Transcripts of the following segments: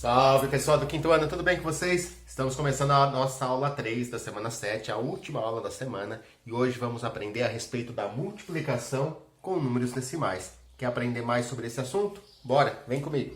Salve pessoal do quinto ano, tudo bem com vocês? Estamos começando a nossa aula 3 da semana 7, a última aula da semana, e hoje vamos aprender a respeito da multiplicação com números decimais. Quer aprender mais sobre esse assunto? Bora, vem comigo!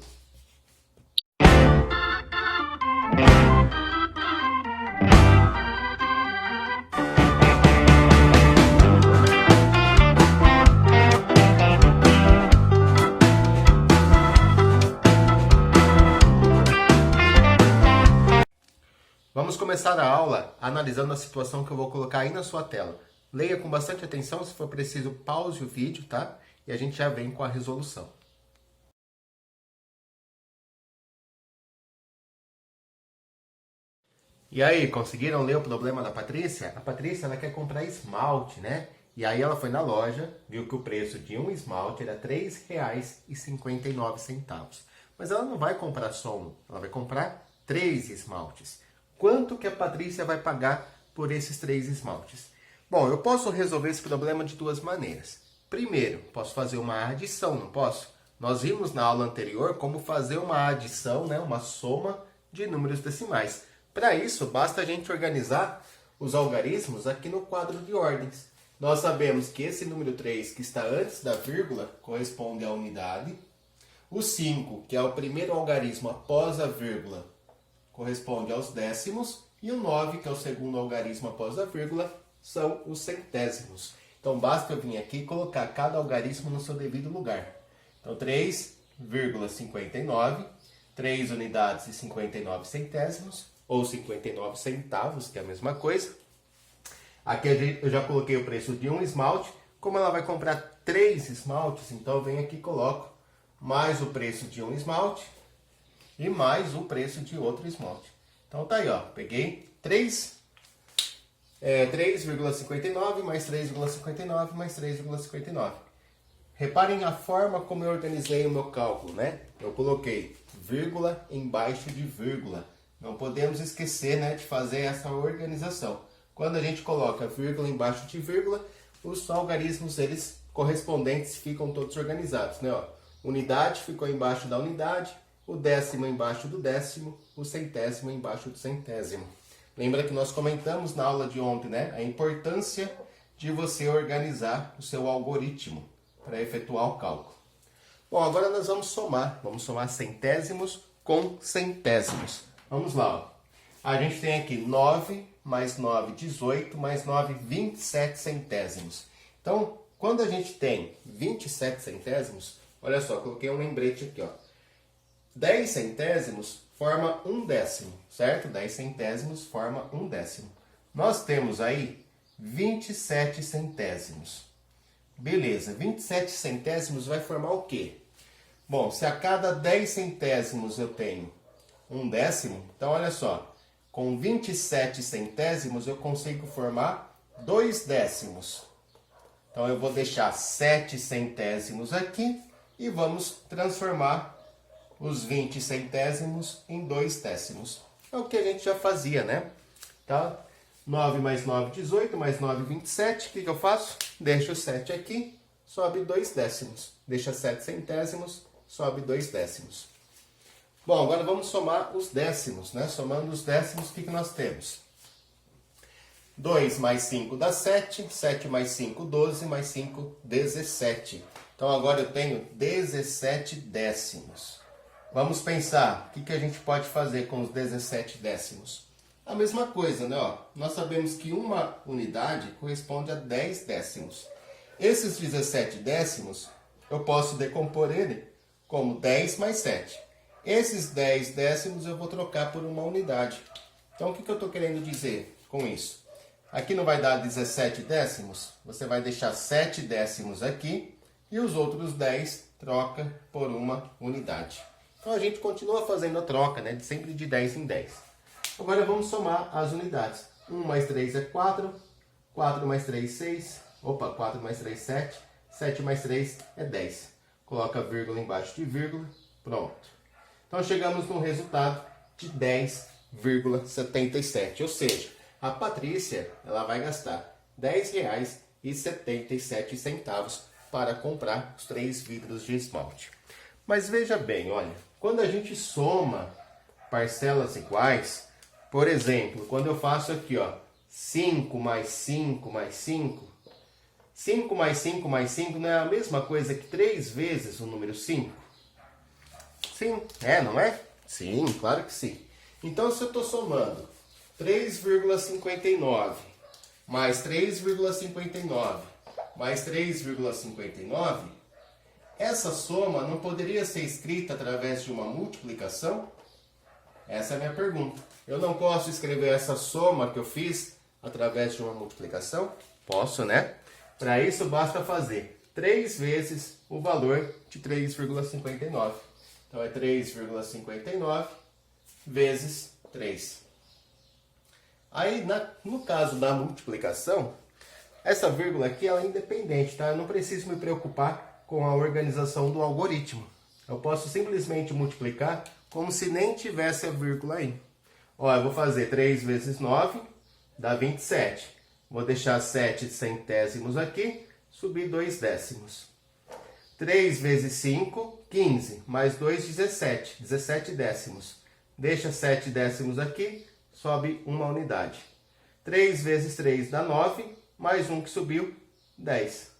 Vamos começar a aula analisando a situação que eu vou colocar aí na sua tela. Leia com bastante atenção, se for preciso pause o vídeo, tá? E a gente já vem com a resolução. E aí, conseguiram ler o problema da Patrícia? A Patrícia, ela quer comprar esmalte, né? E aí ela foi na loja, viu que o preço de um esmalte era R$ 3,59. Mas ela não vai comprar só um, ela vai comprar 3 esmaltes. Quanto que a Patrícia vai pagar por esses 3 esmaltes? Bom, eu posso resolver esse problema de duas maneiras. Primeiro, posso fazer uma adição, não posso? Nós vimos na aula anterior como fazer uma adição, né, uma soma de números decimais. Para isso, basta a gente organizar os algarismos aqui no quadro de ordens. Nós sabemos que esse número 3, que está antes da vírgula, corresponde à unidade. O 5, que é o primeiro algarismo após a vírgula, corresponde aos décimos, e o 9, que é o segundo algarismo após a vírgula, são os centésimos. Então, basta eu vir aqui e colocar cada algarismo no seu devido lugar. Então, 3,59, 3 unidades e 59 centésimos, ou 59 centavos, que é a mesma coisa. Aqui eu já coloquei o preço de um esmalte. Como ela vai comprar 3 esmaltes, então eu venho aqui e coloco mais o preço de um esmalte, e mais o preço de outro esmalte. Então tá aí, ó. Peguei 3,59 mais 3,59 mais 3,59. Reparem a forma como eu organizei o meu cálculo, né? Eu coloquei vírgula embaixo de vírgula. Não podemos esquecer, né, de fazer essa organização. Quando a gente coloca vírgula embaixo de vírgula, os algarismos eles correspondentes ficam todos organizados, né? Ó, unidade ficou embaixo da unidade, o décimo embaixo do décimo, o centésimo embaixo do centésimo. Lembra que nós comentamos na aula de ontem, né? A importância de você organizar o seu algoritmo para efetuar o cálculo. Bom, agora nós vamos somar. Vamos somar centésimos com centésimos. Vamos lá, ó. A gente tem aqui 9 mais 9, 18, mais 9, 27 centésimos. Então, quando a gente tem 27 centésimos, olha só, coloquei um lembrete aqui, ó. 10 centésimos forma um décimo, certo? 10 centésimos forma um décimo. Nós temos aí 27 centésimos. Beleza, 27 centésimos vai formar o quê? Bom, se a cada 10 centésimos eu tenho um décimo, então olha só, com 27 centésimos eu consigo formar 2 décimos. Então eu vou deixar 7 centésimos aqui e vamos transformar os 20 centésimos em 2 décimos. É o que a gente já fazia, né? Tá? 9 mais 9, 18, mais 9, 27. O que eu faço? Deixo o 7 aqui, sobe 2 décimos. Deixa 7 centésimos, sobe 2 décimos. Bom, agora vamos somar os décimos, né? Somando os décimos, o que nós temos? 2 mais 5 dá 7, 7 mais 5, 12, mais 5, 17. Então agora eu tenho 17 décimos. Vamos pensar, o que a gente pode fazer com os 17 décimos? A mesma coisa, né? Ó, nós sabemos que uma unidade corresponde a 10 décimos. Esses 17 décimos, eu posso decompor ele como 10 mais 7. Esses 10 décimos eu vou trocar por uma unidade. Então, o que eu estou querendo dizer com isso? Aqui não vai dar 17 décimos, você vai deixar 7 décimos aqui e os outros 10 troca por uma unidade. Então a gente continua fazendo a troca, né? Sempre de 10 em 10. Agora vamos somar as unidades. 1 mais 3 é 4. 4 mais 3, 6. Opa, 4 mais 3, 7. 7 mais 3 é 10. Coloca vírgula embaixo de vírgula. Pronto. Então chegamos no resultado de 10,77. Ou seja, a Patrícia ela vai gastar R$ 10,77 para comprar os 3 vidros de esmalte. Mas veja bem, olha, quando a gente soma parcelas iguais, por exemplo, quando eu faço aqui, ó, 5 mais 5 mais 5, 5 mais 5 mais 5 não é a mesma coisa que 3 vezes o número 5? Sim, não é? Sim, claro que sim. Então, se eu estou somando 3,59 mais 3,59 mais 3,59, essa soma não poderia ser escrita através de uma multiplicação? Essa é a minha pergunta. Eu não posso escrever essa soma que eu fiz através de uma multiplicação? Posso, né? Para isso, basta fazer 3 vezes o valor de 3,59. Então, é 3,59 vezes 3. Aí, no caso da multiplicação, essa vírgula aqui ela é independente, tá? Eu não preciso me preocupar com a organização do algoritmo. Eu posso simplesmente multiplicar como se nem tivesse a vírgula aí. Ó, eu vou fazer 3 vezes 9, dá 27. Vou deixar 7 centésimos aqui, subir 2 décimos. 3 vezes 5, 15, mais 2, 17. 17 décimos. Deixa 7 décimos aqui, sobe uma unidade. 3 vezes 3 dá 9, mais 1 que subiu, 10.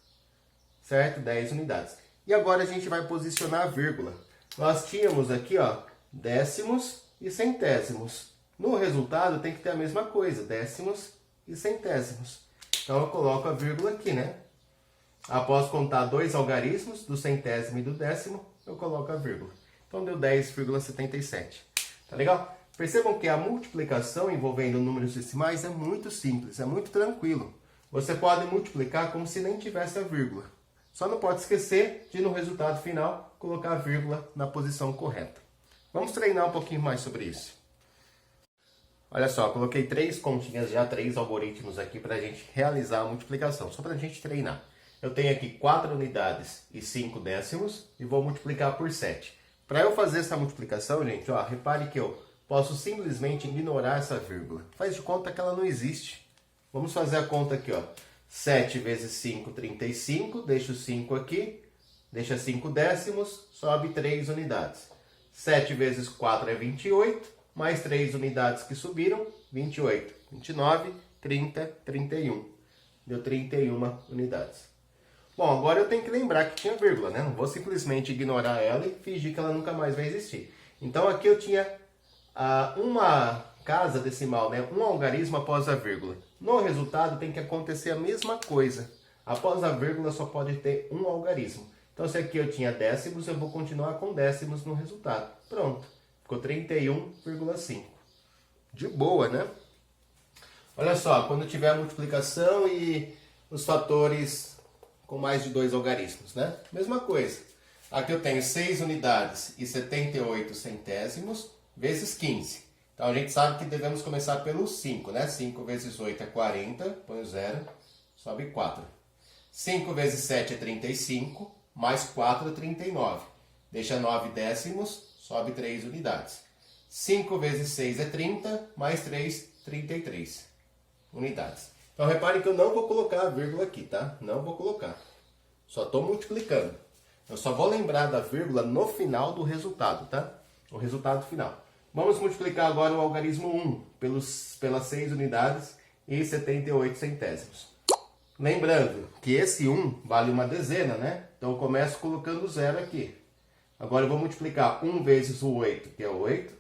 Certo? 10 unidades. E agora a gente vai posicionar a vírgula. Nós tínhamos aqui, ó, décimos e centésimos. No resultado tem que ter a mesma coisa, décimos e centésimos. Então eu coloco a vírgula aqui, né? Após contar dois algarismos, do centésimo e do décimo, eu coloco a vírgula. Então deu 10,77. Tá legal? Percebam que a multiplicação envolvendo números decimais é muito simples, é muito tranquilo. Você pode multiplicar como se nem tivesse a vírgula. Só não pode esquecer de, no resultado final, colocar a vírgula na posição correta. Vamos treinar um pouquinho mais sobre isso. Olha só, coloquei 3 continhas já, 3 algoritmos aqui para a gente realizar a multiplicação, só para a gente treinar. Eu tenho aqui 4 unidades e 5 décimos e vou multiplicar por 7. Para eu fazer essa multiplicação, gente, ó, repare que eu posso simplesmente ignorar essa vírgula. Faz de conta que ela não existe. Vamos fazer a conta aqui, ó. 7 vezes 5, 35, deixa o 5 aqui, deixa 5 décimos, sobe 3 unidades. 7 vezes 4 é 28, mais 3 unidades que subiram, 28, 29, 30, 31. Deu 31 unidades. Bom, agora eu tenho que lembrar que tinha vírgula, né? Não vou simplesmente ignorar ela e fingir que ela nunca mais vai existir. Então aqui eu tinha uma casa decimal, né? Um algarismo após a vírgula. No resultado tem que acontecer a mesma coisa. Após a vírgula só pode ter um algarismo. Então se aqui eu tinha décimos, eu vou continuar com décimos no resultado. Pronto. Ficou 31,5. De boa, né? Olha só, quando tiver a multiplicação e os fatores com mais de 2 algarismos, né? Mesma coisa. Aqui eu tenho 6 unidades e 78 centésimos vezes 15. Então a gente sabe que devemos começar pelo 5, né? 5 vezes 8 é 40, põe o 0, sobe 4. 5 vezes 7 é 35, mais 4 é 39. Deixa 9 décimos, sobe 3 unidades. 5 vezes 6 é 30, mais 3, 33 unidades. Então reparem que eu não vou colocar a vírgula aqui, tá? Não vou colocar. Só estou multiplicando. Eu só vou lembrar da vírgula no final do resultado, tá? O resultado final. Vamos multiplicar agora o algarismo 1 pelas 6 unidades e 78 centésimos. Lembrando que esse 1 vale uma dezena, né? Então eu começo colocando 0 aqui. Agora eu vou multiplicar 1 vezes o 8, que é 8.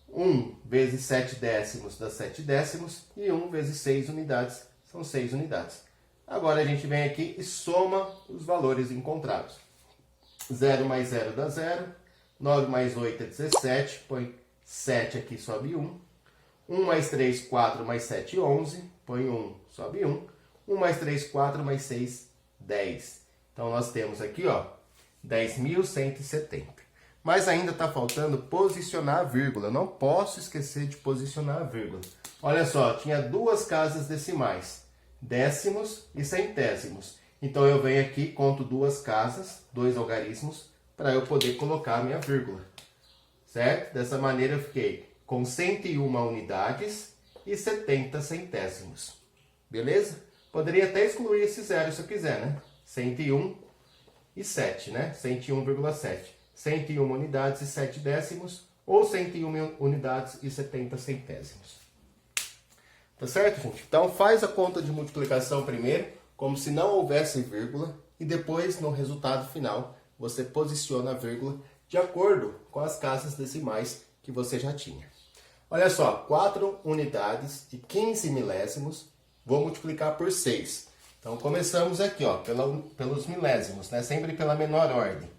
1 vezes 7 décimos dá 7 décimos. E 1 vezes 6 unidades são 6 unidades. Agora a gente vem aqui e soma os valores encontrados. 0 mais 0 dá 0. 9 mais 8 é 17. Põe 7 aqui, sobe 1. 1 mais 3, 4 mais 7, 11. Põe 1, sobe 1. 1 mais 3, 4 mais 6, 10. Então nós temos aqui, ó, 10.170. Mas ainda está faltando posicionar a vírgula. Não posso esquecer de posicionar a vírgula. Olha só, tinha duas casas decimais, décimos e centésimos. Então eu venho aqui, conto duas casas, dois algarismos, para eu poder colocar a minha vírgula. Certo? Dessa maneira eu fiquei com 101 unidades e 70 centésimos. Beleza? Poderia até excluir esse zero se eu quiser, né? 101 e 7, né? 101,7. 101 unidades e 7 décimos, ou 101 unidades e 70 centésimos. Tá certo, gente? Então faz a conta de multiplicação primeiro, como se não houvesse vírgula, e depois no resultado final você posiciona a vírgula de acordo com as casas decimais que você já tinha. Olha só, 4 unidades e 15 milésimos, vou multiplicar por 6. Então começamos aqui, ó, pelos milésimos, né? Sempre pela menor ordem.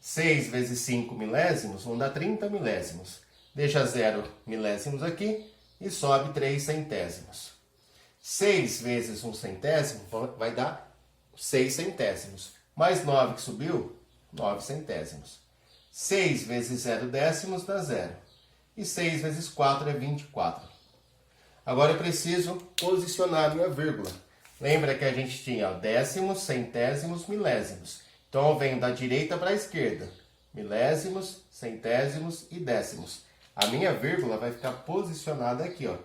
6 vezes 5 milésimos vão dar 30 milésimos. Deixa 0 milésimos aqui e sobe 3 centésimos. 6 vezes 1 centésimo vai dar 6 centésimos. Mais 9 que subiu, 9 centésimos. 6 vezes 0 décimos dá 0. E 6 vezes 4 é 24. Agora eu preciso posicionar a minha vírgula. Lembra que a gente tinha décimos, centésimos, milésimos. Então eu venho da direita para a esquerda. Milésimos, centésimos e décimos. A minha vírgula vai ficar posicionada aqui, ó.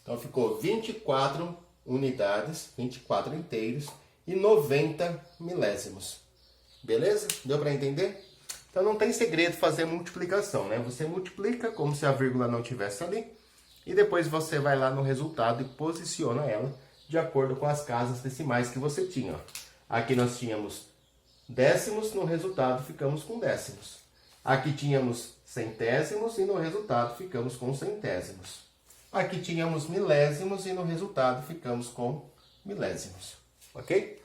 Então ficou 24 unidades, 24 inteiros e 90 milésimos. Beleza? Deu para entender? Então não tem segredo fazer multiplicação, né? Você multiplica como se a vírgula não tivesse ali e depois você vai lá no resultado e posiciona ela de acordo com as casas decimais que você tinha. Ó. Aqui nós tínhamos décimos, no resultado ficamos com décimos. Aqui tínhamos centésimos e no resultado ficamos com centésimos. Aqui tínhamos milésimos e no resultado ficamos com milésimos. Ok?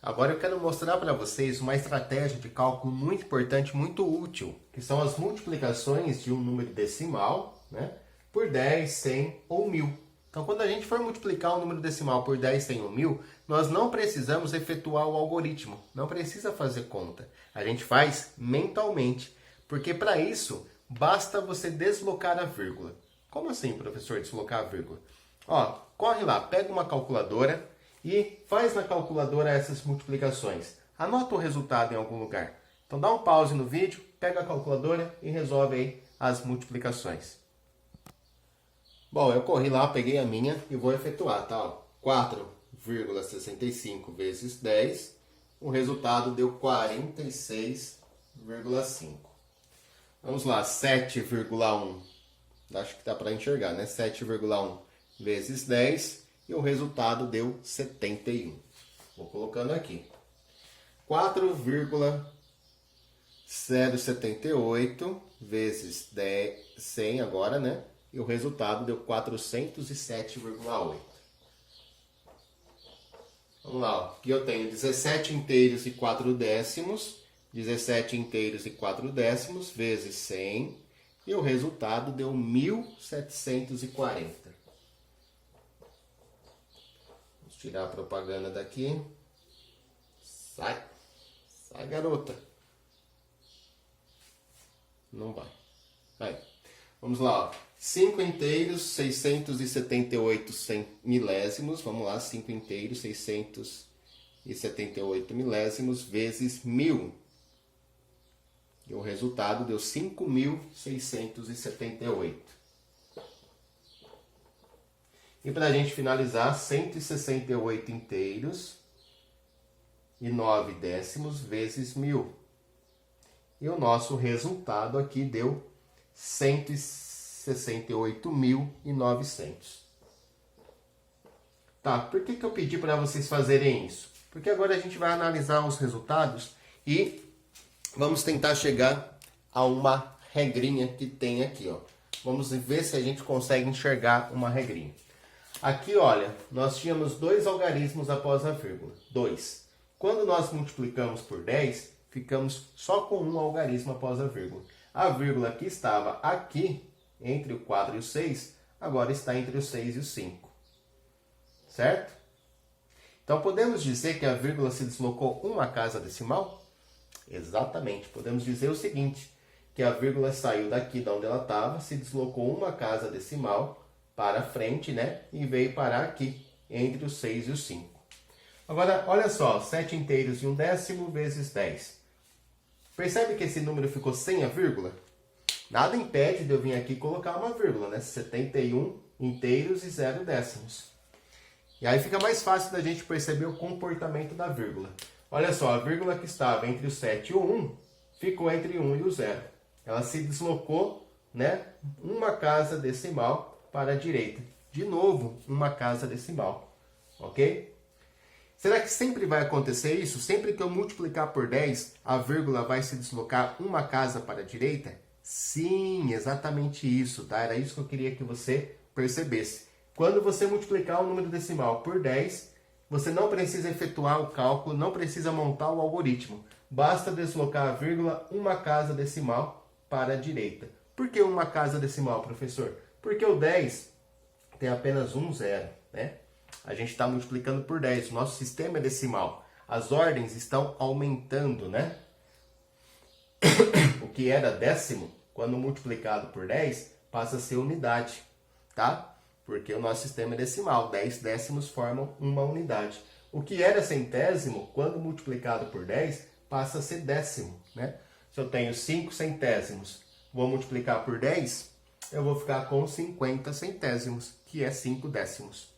Agora eu quero mostrar para vocês uma estratégia de cálculo muito importante, muito útil, que são as multiplicações de um número decimal, né, por 10, 100 ou 1000. Então, quando a gente for multiplicar um número decimal por 10, 100 ou 1000, nós não precisamos efetuar o algoritmo, não precisa fazer conta. A gente faz mentalmente, porque para isso basta você deslocar a vírgula. Como assim, professor, deslocar a vírgula? Ó, corre lá, pega uma calculadora e faz na calculadora essas multiplicações. Anota o resultado em algum lugar. Então dá um pause no vídeo, pega a calculadora e resolve aí as multiplicações. Bom, eu corri lá, peguei a minha e vou efetuar, tá? 4,65 vezes 10, o resultado deu 46,5. Vamos lá, 7,1, acho que dá para enxergar, né? 7,1 vezes 10 e o resultado deu 71. Vou colocando aqui. 4,078 vezes 10, 100 agora, né? E o resultado deu 407,8. Vamos lá, ó. Aqui eu tenho 17 inteiros e 4 décimos. 17 inteiros e 4 décimos vezes 100. E o resultado deu 1.740. Vamos tirar a propaganda daqui. Sai. Sai, garota. Não vai. Aí. Vamos lá, ó. 5 inteiros, 678 milésimos. Vamos lá, 5 inteiros, 678 milésimos vezes 1000. E o resultado deu 5.678. E para a gente finalizar, 168 inteiros e 9 décimos vezes 1000. E o nosso resultado aqui deu 168.900. Tá, por que eu pedi para vocês fazerem isso? Porque agora a gente vai analisar os resultados e vamos tentar chegar a uma regrinha que tem aqui, ó. Vamos ver se a gente consegue enxergar uma regrinha. Aqui, olha, nós tínhamos 2 algarismos após a vírgula. 2. Quando nós multiplicamos por 10, ficamos só com um algarismo após a vírgula. A vírgula que estava aqui, entre o 4 e o 6, agora está entre o 6 e o 5. Certo? Então, podemos dizer que a vírgula se deslocou uma casa decimal? Exatamente. Podemos dizer o seguinte, que a vírgula saiu daqui de onde ela estava, se deslocou uma casa decimal para frente, né? E veio parar aqui, entre o 6 e o 5. Agora, olha só, 7 inteiros e 1 décimo vezes 10. Percebe que esse número ficou sem a vírgula? Nada impede de eu vir aqui e colocar uma vírgula, né? 71 inteiros e 0 décimos. E aí fica mais fácil da gente perceber o comportamento da vírgula. Olha só, a vírgula que estava entre o 7 e o 1 ficou entre o 1 e o 0. Ela se deslocou, né, uma casa decimal para a direita. De novo, uma casa decimal, ok? Será que sempre vai acontecer isso? Sempre que eu multiplicar por 10, a vírgula vai se deslocar uma casa para a direita? Sim, exatamente isso, tá? Era isso que eu queria que você percebesse. Quando você multiplicar o número decimal por 10, você não precisa efetuar o cálculo, não precisa montar o algoritmo. Basta deslocar a vírgula uma casa decimal para a direita. Por que uma casa decimal, professor? Porque o 10 tem apenas um zero, né? A gente está multiplicando por 10. O nosso sistema é decimal. As ordens estão aumentando, né? O que era décimo, quando multiplicado por 10, passa a ser unidade, tá? Porque o nosso sistema é decimal. 10 décimos formam uma unidade. O que era centésimo, quando multiplicado por 10, passa a ser décimo, né? Se eu tenho 5 centésimos, vou multiplicar por 10, eu vou ficar com 50 centésimos, que é 5 décimos.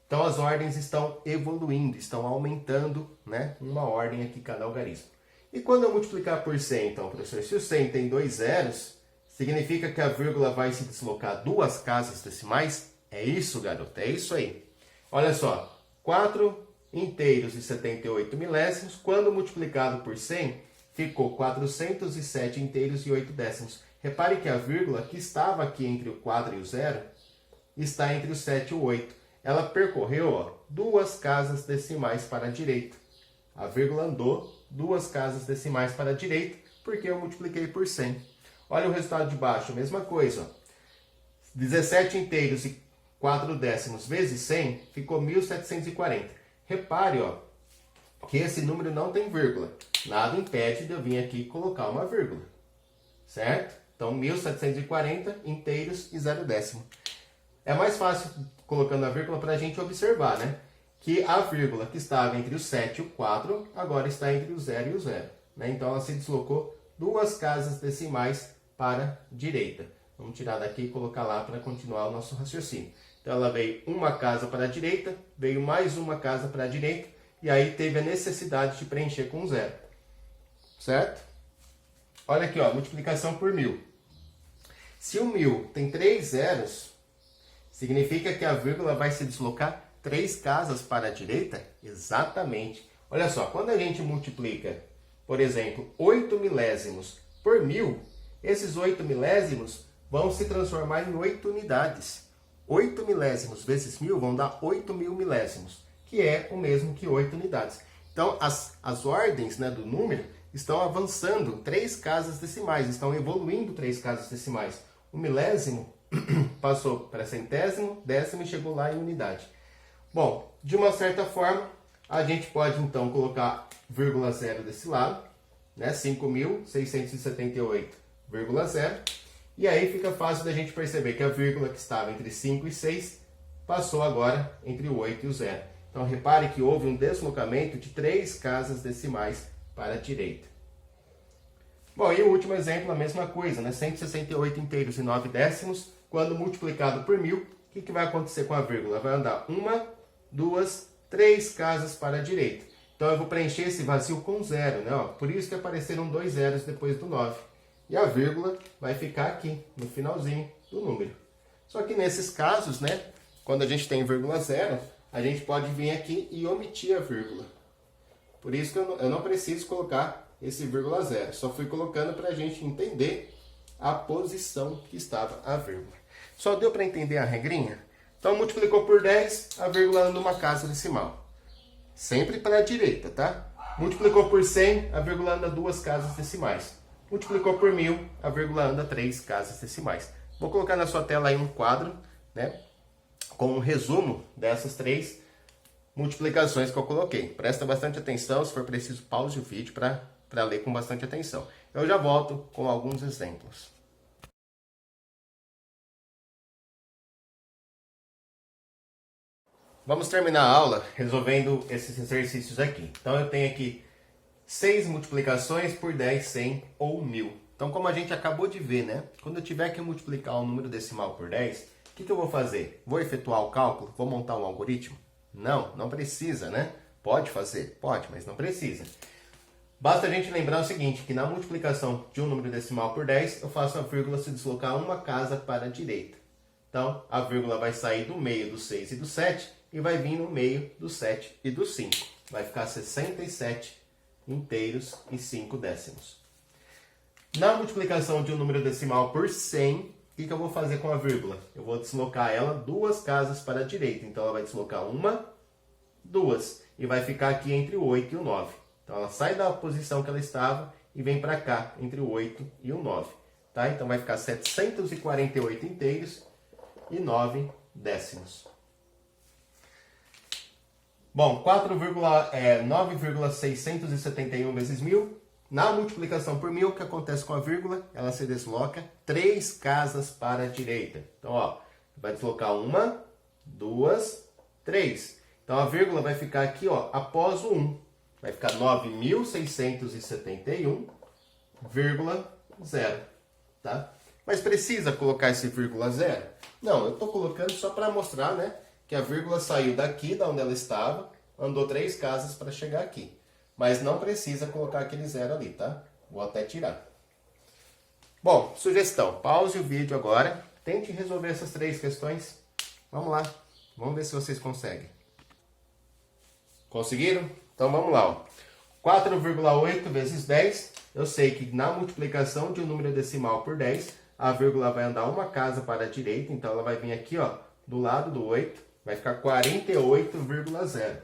Então, as ordens estão evoluindo, estão aumentando, né? Uma ordem aqui cada algarismo. E quando eu multiplicar por 100, então, professor, se o 100 tem 2 zeros, significa que a vírgula vai se deslocar duas casas decimais? É isso, garoto, é isso aí. Olha só, 4 inteiros e 78 milésimos, quando multiplicado por 100, ficou 407 inteiros e 8 décimos. Repare que a vírgula que estava aqui entre o 4 e o 0, está entre o 7 e o 8. Ela percorreu, ó, duas casas decimais para a direita. A vírgula andou duas casas decimais para a direita, porque eu multipliquei por 100. Olha o resultado de baixo, a mesma coisa. Ó. 17 inteiros e 4 décimos vezes 100, ficou 1.740. Repare, ó, que esse número não tem vírgula. Nada impede de eu vir aqui e colocar uma vírgula. Certo? Então, 1.740 inteiros e 0 décimo. É mais fácil colocando a vírgula para a gente observar, né? Que a vírgula que estava entre o 7 e o 4, agora está entre o 0 e o 0. Né? Então, ela se deslocou duas casas decimais para a direita. Vamos tirar daqui e colocar lá para continuar o nosso raciocínio. Então, ela veio uma casa para a direita, veio mais uma casa para a direita, e aí teve a necessidade de preencher com 0. Certo? Olha aqui, ó, multiplicação por 1.000. Se o 1.000 tem 3 zeros, significa que a vírgula vai se deslocar 3 casas para a direita? Exatamente. Olha só, quando a gente multiplica, por exemplo, 8 milésimos por 1.000, esses 8 milésimos vão se transformar em 8 unidades. 8 milésimos vezes 1.000 vão dar 8.000 milésimos, que é o mesmo que 8 unidades. Então, as ordens, né, do número estão avançando 3 casas decimais, estão evoluindo 3 casas decimais. O milésimo passou para centésimo, décimo e chegou lá em unidade. Bom, de uma certa forma, a gente pode então colocar vírgula zero desse lado, né? 5.678,0. E aí fica fácil da gente perceber que a vírgula que estava entre 5 e 6 passou agora entre o 8 e o 0. Então repare que houve um deslocamento de 3 casas decimais para a direita. Bom, e o último exemplo, a mesma coisa, né? 168 inteiros e 9 décimos, quando multiplicado por 1.000, o que vai acontecer com a vírgula? Vai andar 1, 2, 3 casas para a direita. Então eu vou preencher esse vazio com 0, né? Ó, por isso que apareceram 2 zeros depois do 9. E a vírgula vai ficar aqui, no finalzinho do número. Só que nesses casos, né? Quando a gente tem vírgula zero, a gente pode vir aqui e omitir a vírgula. Por isso que eu não preciso colocar esse vírgula zero. Só fui colocando para a gente entender a posição que estava a vírgula. Só deu para entender a regrinha? Então, multiplicou por 10, a vírgula anda uma casa decimal. Sempre para a direita, tá? Multiplicou por 100, a vírgula anda duas casas decimais. Multiplicou por 1.000, a vírgula anda 3 casas decimais. Vou colocar na sua tela aí um quadro, né? Com um resumo dessas 3 multiplicações que eu coloquei. Presta bastante atenção, se for preciso, pause o vídeo para ler com bastante atenção. Eu já volto com alguns exemplos. Vamos terminar a aula resolvendo esses exercícios aqui. Então eu tenho aqui 6 multiplicações por 10, 100 ou 1.000. Então como a gente acabou de ver, né? Quando eu tiver que multiplicar um número decimal por 10, o que eu vou fazer? Vou efetuar o cálculo? Vou montar um algoritmo? Não, não precisa, né? Pode fazer? Pode, mas não precisa. Basta a gente lembrar o seguinte, que na multiplicação de um número decimal por 10, eu faço a vírgula se deslocar uma casa para a direita. Então, a vírgula vai sair do meio do 6 e do 7 e vai vir no meio do 7 e do 5. Vai ficar 67 inteiros e 5 décimos. Na multiplicação de um número decimal por 100, o que eu vou fazer com a vírgula? Eu vou deslocar ela duas casas para a direita. Então, ela vai deslocar uma, duas. E vai ficar aqui entre o 8 e o 9. Então, ela sai da posição que ela estava e vem para cá, entre o 8 e o 9. Tá? Então, vai ficar 748 inteiros e 9 décimos. Bom, 9,671 vezes 1000. Na multiplicação por 1000, o que acontece com a vírgula? Ela se desloca 3 casas para a direita. Então, ó, vai deslocar uma, duas, 3. Então, a vírgula vai ficar aqui, ó, após o 1. Vai ficar 9.671,0, tá? Mas precisa colocar esse vírgula 0? Não, eu estou colocando só para mostrar, né, que a vírgula saiu daqui, da onde ela estava, andou 3 casas para chegar aqui. Mas não precisa colocar aquele 0 ali, tá? Vou até tirar. Bom, sugestão, pause o vídeo agora, tente resolver essas 3 questões. Vamos lá, vamos ver se vocês conseguem. Conseguiram? Então vamos lá, ó. 4,8 vezes 10, eu sei que na multiplicação de um número decimal por 10, a vírgula vai andar uma casa para a direita, então ela vai vir aqui, ó, do lado do 8, vai ficar 48,0.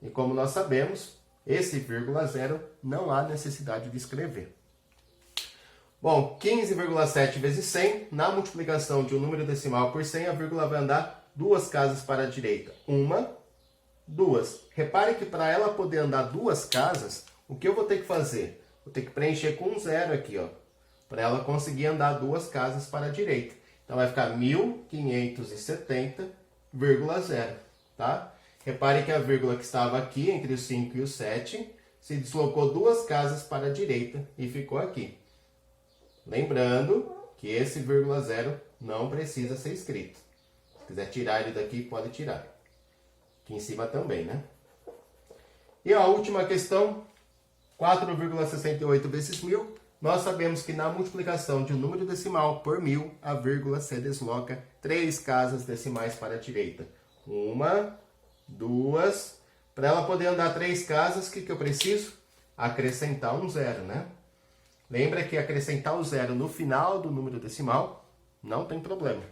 E como nós sabemos, esse vírgula 0 não há necessidade de escrever. Bom, 15,7 vezes 100, na multiplicação de um número decimal por 100, a vírgula vai andar duas casas para a direita. Uma, duas. Repare que para ela poder andar duas casas, o que eu vou ter que fazer? Vou ter que preencher com um 0 aqui, ó, para ela conseguir andar duas casas para a direita. Então vai ficar 1570,0, tá? Repare que a vírgula que estava aqui, entre o 5 e o 7, se deslocou duas casas para a direita e ficou aqui. Lembrando que esse vírgula 0 não precisa ser escrito. Se quiser tirar ele daqui, pode tirar. Aqui em cima também, né? E a última questão, 4,68 vezes 1000. Nós sabemos que na multiplicação de um número decimal por 1000, a vírgula se desloca 3 casas decimais para a direita. Uma, duas. Para ela poder andar 3 casas, o que eu preciso? Acrescentar um 0, né? Lembra que acrescentar o 0 no final do número decimal não tem problema.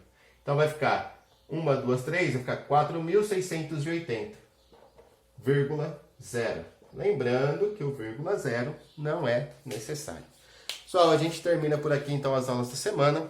Então vai ficar 1, 2, 3, vai ficar 4.680,0. Lembrando que o vírgula 0 não é necessário. Pessoal, a gente termina por aqui então as aulas da semana.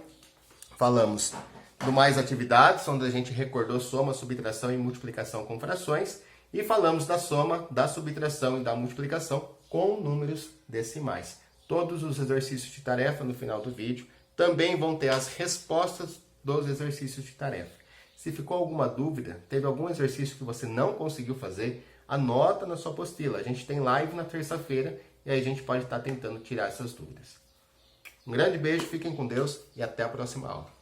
Falamos do mais atividades, onde a gente recordou soma, subtração e multiplicação com frações. E falamos da soma, da subtração e da multiplicação com números decimais. Todos os exercícios de tarefa no final do vídeo também vão ter as respostas dos exercícios de tarefa. Se ficou alguma dúvida, teve algum exercício que você não conseguiu fazer, anota na sua apostila. A gente tem live na terça-feira e aí a gente pode estar tentando tirar essas dúvidas. Um grande beijo, fiquem com Deus e até a próxima aula.